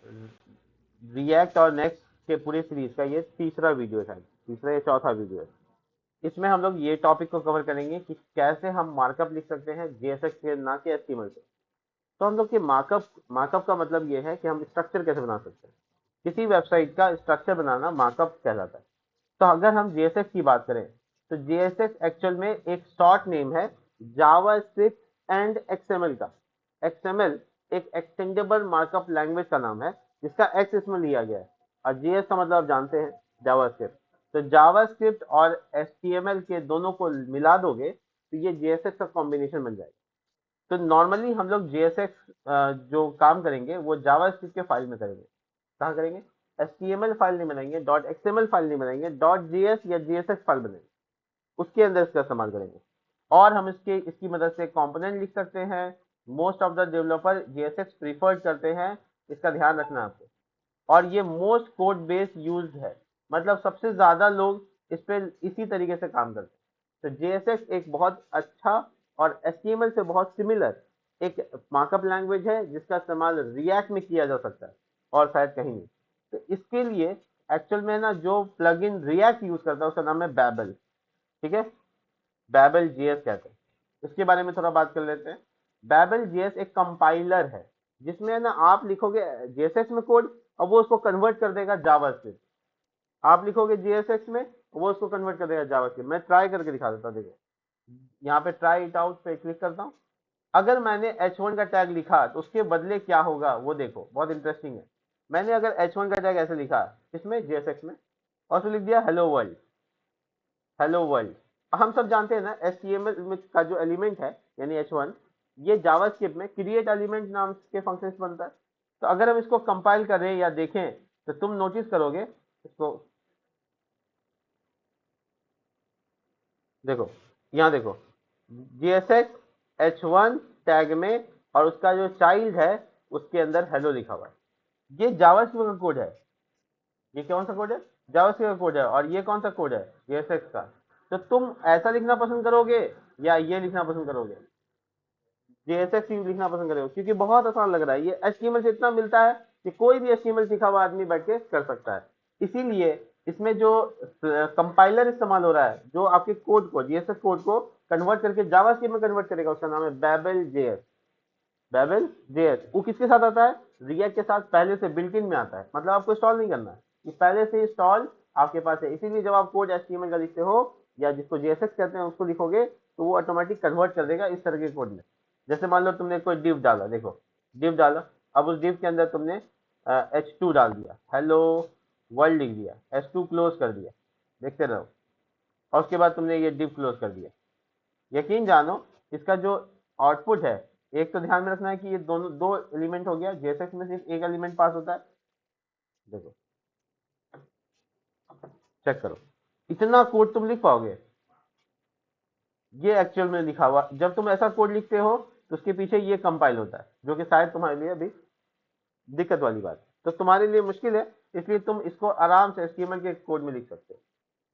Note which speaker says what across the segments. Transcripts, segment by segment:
Speaker 1: React और next के पूरे सीरीज का ये तीसरा वीडियो है, तीसरा या चौथा वीडियो है। इसमें हम लोग ये टॉपिक को कवर करेंगे कि कैसे हम मार्कअप लिख सकते हैं जेएसएक्स के, ना कि एचटीएमएल से। तो हम लोग के मार्कअप मार्कअप का मतलब ये है कि हम स्ट्रक्चर कैसे बना सकते हैं। किसी वेबसाइट का स्ट्रक्चर बनाना मार्कअप कहलाता है। तो अगर हम जेएसएक्स की बात करें, तो जेएसएक्स एक्चुअल में एक शॉर्ट नेम है जावास्क्रिप्ट एंड एक्सएमएल का। एक्सएमएल एक एक्सटेंडेबल मार्कअप लैंग्वेज का नाम है, जिसका एक्स इसमें लिया गया है। और जेएस का मतलब आप जानते हैं, जावास्क्रिप्ट। तो जावास्क्रिप्ट और एचटीएमएल के दोनों को मिला दोगे तो ये जेएसएक्स का कॉम्बिनेशन बन जाएगा। तो नॉर्मली हम लोग जेएसएक्स जो काम करेंगे वो जावास्क्रिप्ट के फाइल में करेंगे। कहाँ करेंगे? एचटीएमएल फाइल नहीं बनाएंगे, डॉट एक्सएमएल फाइल नहीं बनाएंगे, डॉट जेएस या जेएसएक्स फाइल बनाएंगे, उसके अंदर इसका इस्तेमाल करेंगे। और हम इसकी मदद से कंपोनेंट लिख सकते हैं। Most of the developer JSX preferred करते हैं, इसका ध्यान रखना आपको। और ये मोस्ट कोड बेस्ड यूज्ड है, मतलब सबसे ज्यादा लोग इस पे इसी तरीके से काम करते हैं। तो जेएसएक्स एक बहुत अच्छा और एचटीएमएल से बहुत सिमिलर एक मार्कअप लैंग्वेज है, जिसका इस्तेमाल रिएक्ट में किया जा सकता है और शायद कहीं नहीं। तो इसके लिए एक्चुअल में ना जो प्लगइन रिएक्ट यूज करता है उसका नाम है बैबल। ठीक है, बैबल जेएस कहते हैं। इसके बारे में थोड़ा बात कर लेते हैं। बैबल जेएस एक कंपाइलर है, जिसमें ना आप लिखोगे जेएसएक्स में कोड और वो उसको कन्वर्ट कर देगा जावास्क्रिप्ट। आप लिखोगे जेएसएक्स में, वो उसको कन्वर्ट कर देगा जावास्क्रिप्ट। मैं ट्राई करके दिखा देता हूँ, देखो। यहाँ पे ट्राई इट आउट पे क्लिक करता हूँ। अगर मैंने H1 का टैग लिखा तो उसके बदले क्या होगा वो देखो, बहुत इंटरेस्टिंग है। मैंने अगर H1 का टैग ऐसे लिखा इसमें जेएसएक्स में, और उसमें लिख दिया हेलो वर्ल्ड, हेलो वर्ल्ड। हम सब जानते हैं ना एचटीएमएल में का जो एलिमेंट है यानी H1, ये जावास्क्रिप्ट में क्रिएट एलिमेंट नाम के फंक्शन से बनता है। तो अगर हम इसको कंपाइल करें या देखें तो तुम नोटिस करोगे इसको। देखो, यहाँ देखो, जेएसएक्स H1 टैग में, और उसका जो चाइल्ड है उसके अंदर हेलो लिखा हुआ है। ये जावास्क्रिप्ट का कोड है। ये कौन सा कोड है? जावास्क्रिप्ट का कोड है। और ये कौन सा कोड है? जेएसएक्स का। तो तुम ऐसा लिखना पसंद करोगे या ये लिखना पसंद करोगे? जेएसएक्स लिखना पसंद करोगे, क्योंकि बहुत आसान लग रहा है। ये एचटीएमएल से इतना मिलता है कि कोई भी एचटीएमएल सीखा हुआ आदमी बैठ के कर सकता है। इसीलिए इसमें जो कंपाइलर इस्तेमाल हो रहा है, जो आपके कोड को, जेएसएक्स कोड को कन्वर्ट करके जावास्क्रिप्ट में कन्वर्ट करेगा, उसका नाम है बैबल जेएस। बैबल जेएस वो किसके साथ आता है? रिएक्ट के साथ पहले से बिल्ट इन में आता है, मतलब आपको इंस्टॉल नहीं करना है, ये पहले से इंस्टॉल आपके पास है। इसीलिए जब आप कोड एचटीएमएल का लिखते हो या जिसको जेएसएक्स कहते हैं उसको लिखोगे, तो वो ऑटोमेटिक कन्वर्ट कर देगा इस तरह के कोड में। जैसे मान लो तुमने कोई डिव डाला, देखो, डिव डाला। अब उस डिव के अंदर तुमने H2 डाल दिया, हेलो वर्ल्ड लिख दिया, H2 क्लोज कर दिया, देखते रहो। और उसके बाद तुमने ये डिव क्लोज कर दिया। यकीन जानो, इसका जो आउटपुट है, एक तो ध्यान में रखना है कि ये दोनों दो एलिमेंट हो गया, जेएसएक्स में सिर्फ एक एलिमेंट पास होता है। देखो, चेक करो, इतना कोड तुम लिख पाओगे? ये एक्चुअल में लिखा हुआ, जब तुम ऐसा कोड लिखते हो तो उसके पीछे ये कंपाइल होता है, जो कि शायद तुम्हारे लिए अभी दिक्कत वाली बात है। तो तुम्हारे लिए मुश्किल है, इसलिए तुम इसको आराम से एचटीएमएल के कोड में लिख सकते हो।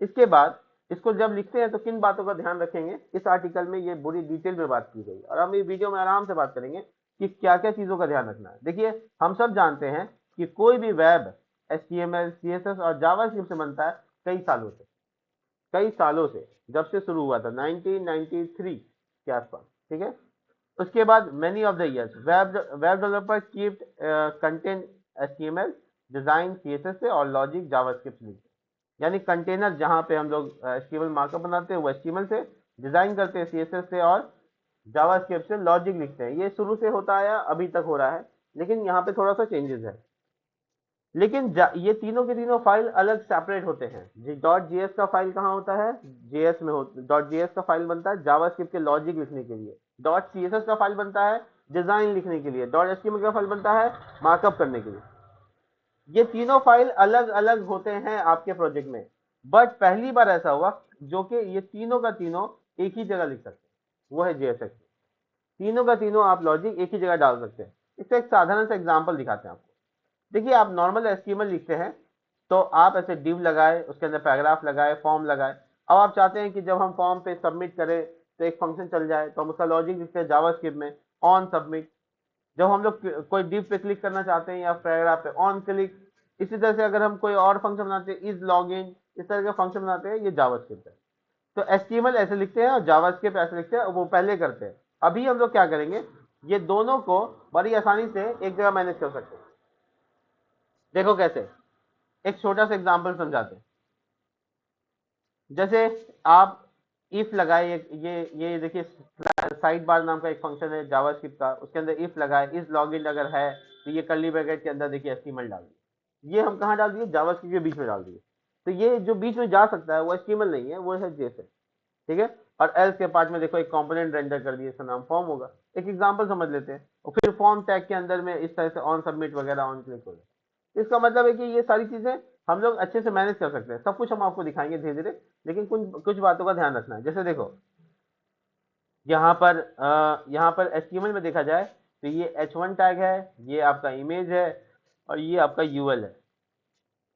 Speaker 1: इसके बाद इसको जब लिखते हैं तो किन बातों का ध्यान रखेंगे, इस आर्टिकल में ये पूरी डिटेल में बात की गई, और हम इस वीडियो में आराम से बात करेंगे कि क्या क्या चीजों का ध्यान रखना है। देखिए, हम सब जानते हैं कि कोई भी वेब एचटीएमएल, सीएसएस और जावास्क्रिप्ट से बनता है कई सालों से। कई सालों से, जब से शुरू हुआ था 1993 के आसपास। ठीक है। उसके बाद many of the years web developer keep contain HTML design CSS से और लॉजिक जावास्क्रिप्ट लिखते हैं। यानी कंटेनर जहां पे हम लोग एचटीएमएल मार्कअप बनाते हैं वो एचटीएमएल से, डिजाइन करते हैं सीएसएस से, और जावास्क्रिप्ट से लॉजिक लिखते हैं। ये शुरू से होता आया, अभी तक हो रहा है, लेकिन यहाँ पे थोड़ा सा चेंजेस है। लेकिन ये तीनों के तीनों फाइल अलग सेपरेट होते हैं। डॉट जेएस का फाइल कहाँ होता है? जेएस में डॉट जेएस का फाइल बनता है जावास्क्रिप्ट के लॉजिक लिखने के लिए। डॉट सीएसएस का फाइल बनता है डिजाइन लिखने के लिए। डॉट एचटीएमएल का फाइल बनता है मार्कअप करने के लिए। ये तीनों फाइल अलग अलग होते हैं आपके प्रोजेक्ट में। बट पहली बार ऐसा हुआ जो कि ये तीनों का तीनों एक ही जगह लिख सकते हैं, वो है जेएसएक्स। तीनों का तीनों आप लॉजिक एक ही जगह डाल सकते हैं। इसका एक साधारण सा एग्जाम्पल दिखाते हैं आपको। देखिए, आप नॉर्मल एचटीएमएल लिखते हैं तो आप ऐसे डिव लगाए, उसके अंदर पैराग्राफ लगाए, फॉर्म लगाए। अब आप चाहते हैं कि जब हम फॉर्म पे सबमिट करें तो एक फंक्शन चल जाए, तो हम उसका लॉजिक लिखते हैं जावास्क्रिप्ट में, ऑन सबमिट। जब हम लोग कोई div पे क्लिक करना चाहते हैं या पैराग्राफ पे ऑन क्लिक, इसी तरह से अगर हम कोई और फंक्शन बनाते हैं, इज लॉगिन, इस तरह के फंक्शन बनाते हैं, ये जावास्क्रिप्ट है। तो एचटीएमएल ऐसे लिखते हैं और जावास्क्रिप्ट ऐसे लिखते हैं, वो पहले करते हैं। अभी हम लोग क्या करेंगे, ये दोनों को बड़ी आसानी से एक जगह मैनेज कर सकते हैं। देखो कैसे, एक छोटा सा एग्जांपल समझाते हैं। जैसे आप इफ लगाए, ये देखिए साइड बार नाम का एक फंक्शन है जावास्क्रिप्ट का, उसके अंदर इफ लगाए, इस लॉगिन अगर है तो ये कर्ली ब्रैकेट के अंदर देखिए एचटीएमएल डाल दिए। ये हम कहाँ डाल दिए, जावास्क्रिप्ट के बीच में डाल दिए। तो ये जो बीच में जा सकता है वो एचटीएमएल नहीं है, वो है जेएसएस, ठीक है। और एल्स के पार्ट में देखो एक कंपोनेंट रेंडर कर दिए, इसका नाम फॉर्म होगा। एक एग्जांपल समझ लेते हैं, और फिर फॉर्म टैग के अंदर में इस तरह से ऑन सबमिट वगैरह ऑन क्लिक होगा। इसका मतलब है कि ये सारी चीजें हम लोग अच्छे से मैनेज कर सकते हैं। सब कुछ हम आपको दिखाएंगे धीरे धीरे, लेकिन कुछ कुछ बातों का ध्यान रखना है। जैसे देखो यहाँ पर एचटीएमएल में देखा जाए तो ये h1 टैग है, ये आपका इमेज है, और ये आपका यूएल है।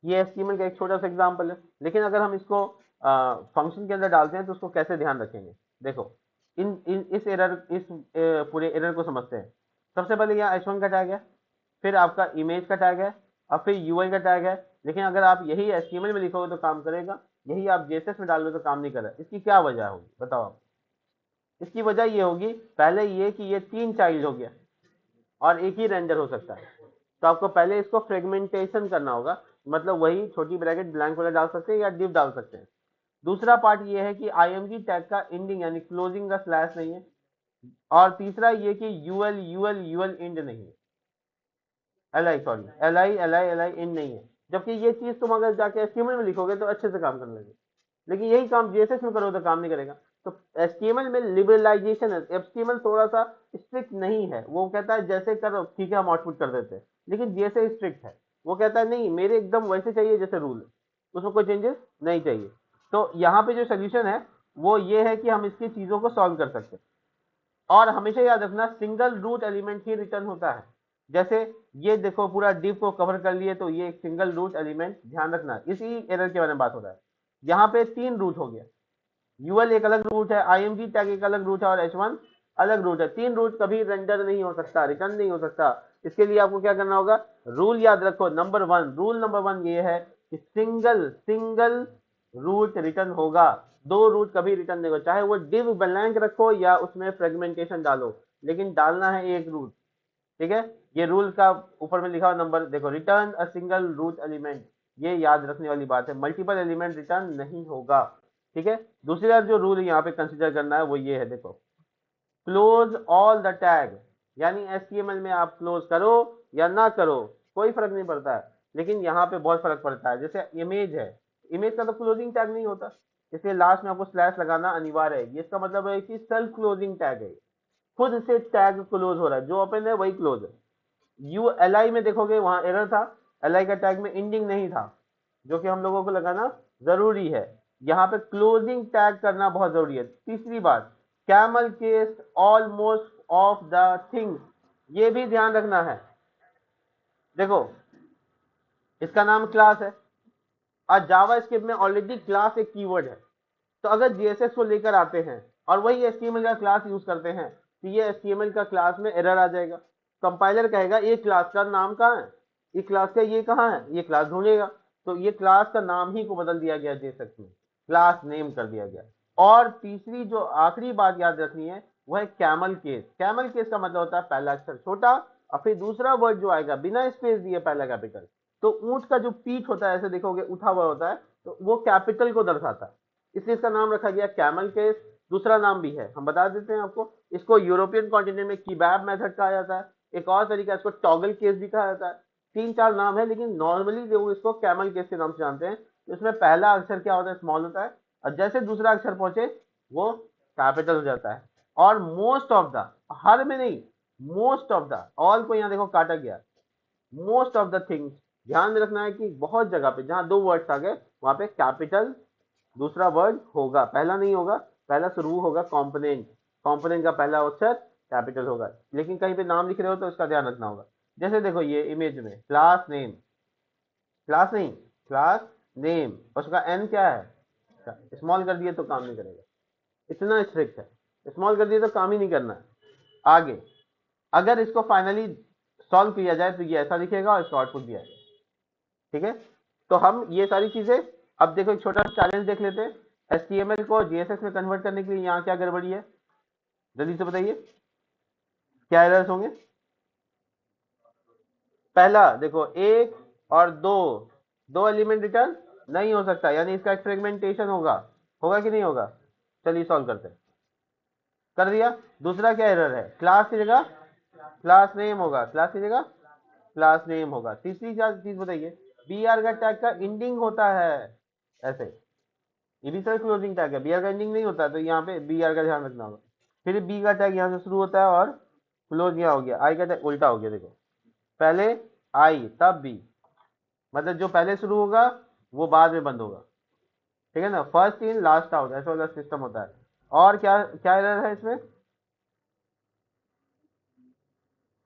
Speaker 1: ये एचटीएमएल का एक छोटा सा एग्जांपल है। लेकिन अगर हम इसको फंक्शन के अंदर डालते हैं तो उसको कैसे ध्यान रखेंगे, देखो इस पूरे एरर को समझते हैं। सबसे पहले यहाँ h1 का टैग है, फिर आपका इमेज का टैग है, और फिर यूआई का टैग है। लेकिन अगर आप यही एचटीएमएल में लिखोगे तो काम करेगा, यही आप जेएसएस में डालोगे तो काम नहीं करेगा। इसकी क्या वजह होगी बताओ आप। इसकी वजह ये होगी, पहले ये कि ये 3 चाइल्ड हो गया और एक ही रेंडर हो सकता है। तो आपको पहले इसको फ्रेगमेंटेशन करना होगा, मतलब वही छोटी ब्रैकेट ब्लैंक वाला डाल सकते हैं या डिव डाल सकते हैं। दूसरा पार्ट ये है कि आईएमजी टैग का एंडिंग यानी क्लोजिंग का स्लैश नहीं है। और तीसरा ये कि यूएल यूएल यूएल एंड नहीं है, एल आई एंड नहीं है। जबकि ये चीज तुम अगर जाके एचटीएमएल में लिखोगे तो अच्छे से काम करने लगे, लेकिन यही काम जेएसएस में करो तो काम नहीं करेगा। तो एचटीएमएल में लिबरलाइजेशन है, एचटीएमएल थोड़ा सा स्ट्रिक्ट नहीं है। वो कहता है जैसे करो ठीक है हम आउटपुट कर देते हैं, लेकिन जेएसएस स्ट्रिक्ट है। वो कहता है नहीं, मेरे एकदम वैसे चाहिए जैसे रूल है, उसमें कोई चेंजेस नहीं चाहिए। तो यहाँ पे जो सोल्यूशन है वो ये है कि हम इसकी चीजों को सॉल्व कर सकते हैं। और हमेशा याद रखना सिंगल रूट एलिमेंट ही रिटर्न होता है। जैसे ये देखो पूरा डिव को कवर कर लिए तो ये एक सिंगल रूट एलिमेंट, ध्यान रखना इसी एरर के बारे में बात हो रहा है। यहाँ पे 3 रूट हो गया, यूएल एक अलग रूट है, आईएमजी टैग एक अलग रूट है, और एच1 अलग रूट है। 3 रूट कभी रेंडर नहीं हो सकता, रिटर्न नहीं हो सकता। इसके लिए आपको क्या करना होगा, रूल याद रखो। रूल नंबर वन ये है कि सिंगल सिंगल रूट रिटर्न होगा, 2 रूट कभी रिटर्न नहीं होगा। चाहे वो डिव ब्लैंक रखो या उसमें फ्रेगमेंटेशन डालो, लेकिन डालना है एक रूट, ठीक है। ये रूल का ऊपर में लिखा हुआ नंबर देखो, return a single root element, ये याद रखने वाली बात है। मल्टीपल एलिमेंट रिटर्न नहीं होगा, ठीक है। दूसरा जो रूल यहाँ पे कंसीडर करना है वो ये है, देखो क्लोज ऑल द टैग, यानी एचटीएमएल में आप क्लोज करो या ना करो कोई फर्क नहीं पड़ता है, लेकिन यहाँ पे बहुत फर्क पड़ता है। जैसे इमेज है, इमेज का तो क्लोजिंग टैग नहीं होता, इसलिए लास्ट में आपको स्लैश लगाना अनिवार्य है। ये इसका मतलब है कि सेल्फ क्लोजिंग टैग है, खुद से टैग क्लोज हो रहा है, जो ओपन है वही क्लोज है। यू एल आई में देखोगे वहां एरर था, एल आई का टैग में एंडिंग नहीं था, जो कि हम लोगों को लगाना जरूरी है। यहाँ पे क्लोजिंग टैग करना बहुत जरूरी है। तीसरी बात, camel case almost of the things, ये भी ध्यान रखना है। देखो इसका नाम क्लास है, और जावास्क्रिप्ट में ऑलरेडी क्लास एक कीवर्ड है। तो अगर जेएसएस को लेकर आते हैं और वही एचटीएमएल का क्लास यूज करते हैं तो ये एचटीएमएल का क्लास में एरर आ जाएगा। कंपाइलर कहेगा ये क्लास का नाम कहाँ है, ये क्लास का ये कहाँ है, ये क्लास ढूंढेगा। तो ये क्लास का नाम ही को बदल दिया गया जेएसएस में, क्लास नेम कर दिया गया। और तीसरी जो आखिरी बात याद रखनी है वो है कैमल केस। कैमल केस का मतलब होता है पहला अक्षर छोटा और फिर दूसरा वर्ड जो आएगा बिना स्पेस दिए पहला कैपिटल। तो ऊंट का जो पीठ होता है ऐसे देखोगे उठा हुआ होता है, तो वो कैपिटल को दर्शाता है, इसलिए इसका नाम रखा गया कैमल केस। दूसरा नाम भी है, हम बता देते हैं आपको, इसको यूरोपियन कॉन्टिनेंट में कीबैब मेथड कहा जाता है, एक और तरीका इसको टॉगल केस भी कहा जाता है। 3-4 नाम है, लेकिन नॉर्मली लोग इसको कैमल केस के नाम से जानते हैं। तो इसमें पहला अक्षर क्या होता है, स्मॉल होता है, और जैसे दूसरा अक्षर पहुंचे वो कैपिटल हो जाता है। और मोस्ट ऑफ द, हर में नहीं, मोस्ट ऑफ द, ऑल को यहाँ देखो काटा गया, मोस्ट ऑफ द थिंग्स, ध्यान में रखना है कि बहुत जगह पे जहां 2 वर्ड्स आ गए वहां पे कैपिटल दूसरा वर्ड होगा, पहला नहीं होगा। पहला शुरू होगा कंपोनेंट, कंपोनेंट का पहला अक्षर कैपिटल होगा। लेकिन कहीं पे नाम लिख रहे हो तो इसका ध्यान रखना होगा। जैसे देखो ये इमेज में क्लास नेम, क्लास नहीं क्लास नेम, उसका एन क्या है, स्मॉल कर दिए तो काम नहीं करेगा, इतना स्ट्रिक्ट है। स्मॉल कर दिए तो काम ही नहीं करना है। आगे अगर इसको फाइनली सॉल्व किया जाए तो ये ऐसा दिखेगा और इसका आउटपुट भी आएगा। ठीक है, तो हम ये सारी चीजें, अब देखो एक छोटा सा चैलेंज देख लेते हैं। HTML को JSX में कन्वर्ट करने के लिए यहाँ क्या गड़बड़ी है, जल्दी से बताइए, क्या एरर्स होंगे। पहला देखो, एक और दो, दो एलिमेंट रिटर्न नहीं हो सकता, यानी इसका एक फ्रेगमेंटेशन होगा, होगा कि नहीं होगा। चलिए सॉल्व करते हैं। कर दिया। दूसरा क्या एरर है, क्लास की जगह क्लास नेम होगा, क्लास की जगह क्लास नेम होगा। तीसरी चीज बताइए, बी आर का टैग का एंडिंग होता है ऐसे, ये भी सर क्लोजिंग टैग है, बी आर का एंडिंग नहीं होता, तो यहाँ पे बी आर का ध्यान रखना होगा। फिर बी का टैग यहाँ से शुरू होता है और क्लोज यहाँ हो गया, आई का टैग उल्टा हो गया, देखो पहले आई तब बी, मतलब जो पहले शुरू होगा वो बाद में बंद होगा। ठीक है ना, फर्स्ट इन लास्ट आउट, ऐसा वाला सिस्टम होता है। और क्या क्या एरर है इसमें,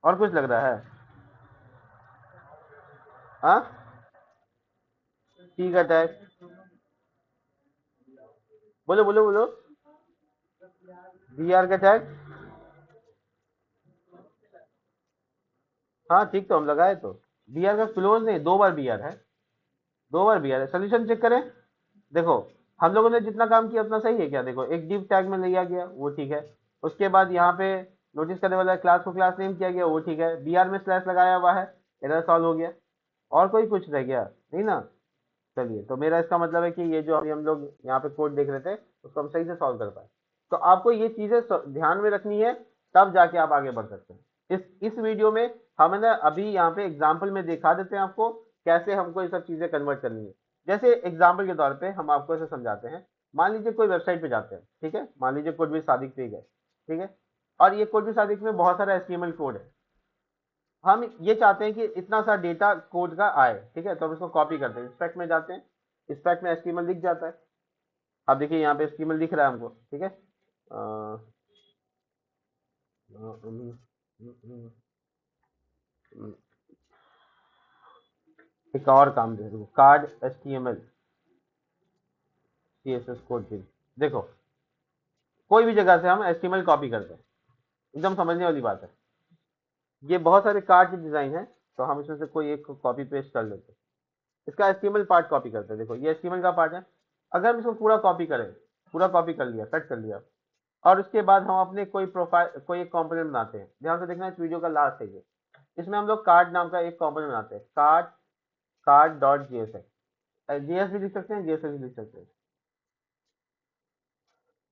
Speaker 1: और कुछ लग रहा है। हाँ, टी का टैग, बोलो बोलो बोलो, बी आर का टैग, हाँ ठीक, तो हम लगाए तो बी आर का क्लोज नहीं, दो बार बी आर है, दो बार बी आर है। सोल्यूशन चेक करें, देखो हम लोगों ने जितना काम किया उतना सही है क्या, देखो एक डिव टैग में लिया गया वो ठीक है, उसके बाद यहाँ पे नोटिस करने वाला क्लास को क्लास नेम किया गया वो ठीक है, बी आर में स्लैश लगाया हुआ है, एरर सॉल्व हो गया। और कोई कुछ रह गया नहीं ना। चलिए, तो मेरा इसका मतलब है कि ये जो अभी हम लोग यहाँ पे कोड देख रहे थे उसको हम सही से सॉल्व कर पाए। तो आपको ये चीजें ध्यान में रखनी है, तब जाके आप आगे बढ़ सकते हैं। इस वीडियो में हम ना अभी यहाँ पे एग्जाम्पल में दिखा देते हैं आपको कैसे हमको ये सब चीजें कन्वर्ट करनी है। जैसे एग्जाम्पल के तौर पे हम आपको ऐसे समझाते हैं, मान लीजिए कोई वेबसाइट पे जाते हैं, ठीक है, मान लीजिए कोड भी सादिक पे गए, ठीक है, और ये कोड भी सादिक में बहुत सारा HTML कोड है, हम ये चाहते हैं कि इतना सा डेटा कोड का आए, ठीक है, तो हम इसको कॉपी करते हैं, स्पेक में जाते हैं, स्पेक में HTML दिख जाता है। अब देखिए यहाँ पे HTML दिख रहा है हमको, ठीक है। अ, अ, अम, अम, अम, एक और काम देखो, कार्ड HTML CSS कोड भी, देखो कोई भी जगह से हम HTML कॉपी करते हैं, एकदम समझने वाली बात है। ये बहुत सारे कार्ड के डिजाइन है, तो हम इसमें से कोई एक कॉपी पेस्ट कर लेते हैं, इसका HTML पार्ट कॉपी करते हैं, देखो ये HTML का पार्ट है। अगर हम इसको पूरा कॉपी करें, पूरा कॉपी कर लिया, कट कर लिया, और उसके बाद हम अपने कोई प्रोफाइल कोई एक कंपोनेंट बनाते हैं, ध्यान से देखना इस वीडियो का लास्ट है ये, इसमें हम लोग कार्ड नाम का एक कंपोनेंट बनाते हैं, card card dot JSX, JS भी लिख सकते हैं, JSX भी लिख सकते हैं।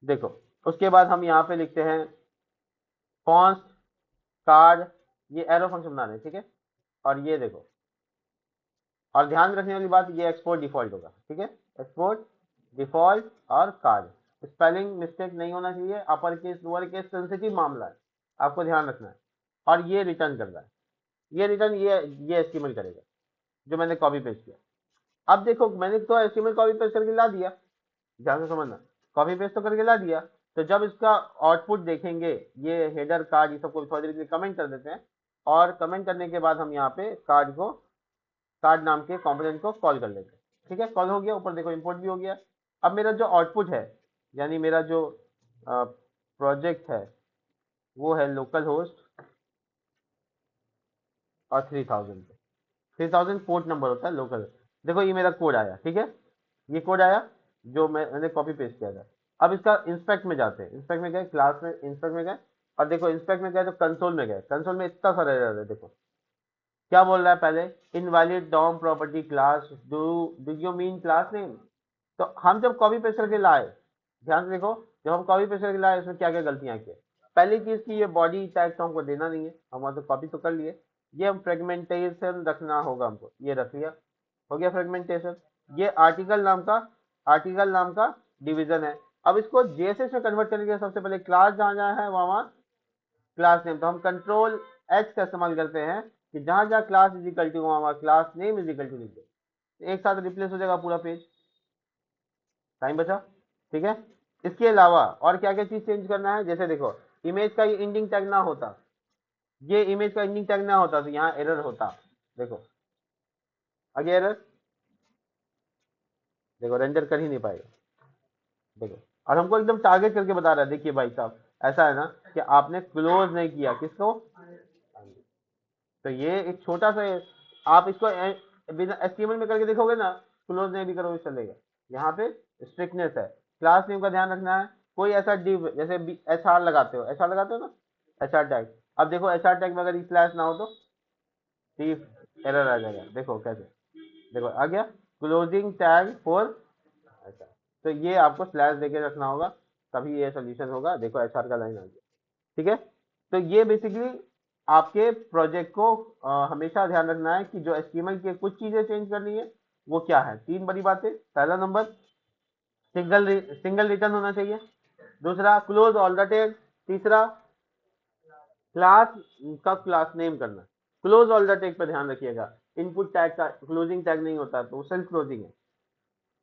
Speaker 1: देखो उसके बाद हम यहाँ पे लिखते हैं फॉन्ट कार्ड, ये एरो फंक्शन बना रहे हैं, ठीक है, और ये देखो, और ध्यान रखने वाली बात, ये एक्सपोर्ट डिफॉल्ट होगा, ठीक है, एक्सपोर्ट डिफॉल्ट, और कार्ड स्पेलिंग मिस्टेक नहीं होना चाहिए, upper case lower case sensitive मामला है, आपको ध्यान रखना है। और ये रिटर्न कर रहा है, ये रिटर्न ये एस्टिमेट करेगा जो मैंने कॉपी पेस्ट किया। अब देखो मैंने तो एस्टिमेट कॉपी पेस्ट करके ला दिया, ध्यान से समझना, कॉपी पेस्ट तो करके ला दिया, तो जब इसका आउटपुट देखेंगे, ये हेडर कार्ड ये सबको थोड़ी देर के लिए कमेंट कर देते हैं, और कमेंट करने के बाद हम यहाँ पे कार्ड नाम के कंपोनेंट को कॉल कर लेते हैं, ठीक है, कॉल हो गया, ऊपर देखो इंपोर्ट भी हो गया। अब मेरा जो आउटपुट है, यानी मेरा जो प्रोजेक्ट है वो है लोकल होस्ट और 3000 पे, 3000 पोर्ट नंबर होता है लोकल। देखो ये मेरा कोड आया, ठीक है, ये कोड आया जो मैंने कॉपी पेस्ट किया था। अब इसका इंस्पेक्ट में जाते हैं, इंस्पेक्ट में गए, क्लास में इंस्पेक्ट में गए, और देखो इंस्पेक्ट में गए तो कंसोल में गए, कंसोल में इतना सारा एरर है, देखो क्या बोल रहा है पहले, invalid DOM property class, do you mean class name. तो हम जब कॉपी पेस्ट करके लाए, ध्यान से देखो, जब हम कॉपी पेस्ट करके लाए उसमें क्या क्या गलतियां की। पहली चीज की ये बॉडी टैग तो हमको देना नहीं है, हम वहां से कॉपी तो कर लिए, ये हम फ्रेगमेंटेशन रखना होगा हमको, ये रख लिया, हो गया फ्रेगमेंटेशन। ये आर्टिकल नाम का डिवीजन है। अब इसको JSX में कन्वर्ट करने के लिए सबसे पहले क्लास जहाँ जहाँ है वहां क्लास नेम, तो हम कंट्रोल H का इस्तेमाल करते हैं कि जहां जहां क्लास इज इक्वल टू वहां class name is equal to लिख दो, एक साथ रिप्लेस हो जाएगा पूरा पेज, टाइम बचा, ठीक है। इसके अलावा और क्या क्या चीज चेंज करना है, जैसे देखो इमेज का ये इंडिंग टैग ना होता, ये इमेज का इंडिंग टैग ना होता तो यहाँ एरर होता, देखो आगे एरर, देखो रेंडर कर ही नहीं पाएगा, देखो, और हमको एकदम टारगेट करके बता रहा है, देखिए भाई साहब ऐसा है ना कि आपने क्लोज नहीं किया किसको। तो ये एक छोटा सा आप इसको बिना एचटीएमएल में करके देखोगे ना, क्लोज नहीं भी करोगे चलेगा। यहाँ पे स्ट्रिक्टनेस है। क्लास नेम का ध्यान रखना है। कोई ऐसा डिव जैसे एच आर लगाते हो, एच आर लगाते हो ना, एच आर टैग। अब देखो एच आर टैग में अगर स्लैश ना हो तो एरर आ जाएगा। देखो कैसे, देखो आ गया क्लोजिंग टैग फॉर। अच्छा, तो ये आपको स्लैश देके रखना होगा, तभी ये सोल्यूशन होगा। देखो एचआर का लाइन आ गया। ठीक है, तो ये बेसिकली आपके प्रोजेक्ट को हमेशा ध्यान रखना है कि जो एचटीएमएल की कुछ चीजें चेंज करनी है वो क्या है। तीन बड़ी बातें। पहला नंबर, सिंगल रिटर्न होना चाहिए। दूसरा, क्लोज ऑल द टैग। तीसरा, क्लास का क्लास नेम करना। क्लोज ऑल द टैग पर ध्यान रखिएगा। इनपुट टैग का क्लोजिंग टैग नहीं होता, तो सेल्फ क्लोजिंग है।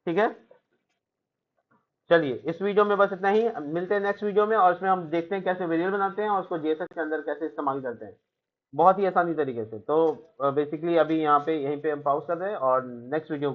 Speaker 1: ठीक है, चलिए इस वीडियो में बस इतना ही। मिलते हैं नेक्स्ट वीडियो में, और उसमें हम देखते हैं कैसे वेरिएबल बनाते हैं और उसको जेएसएस के अंदर कैसे इस्तेमाल करते हैं, बहुत ही आसानी तरीके से। तो बेसिकली अभी यहाँ पे यहीं पे हम पॉज कर रहे हैं और नेक्स्ट वीडियो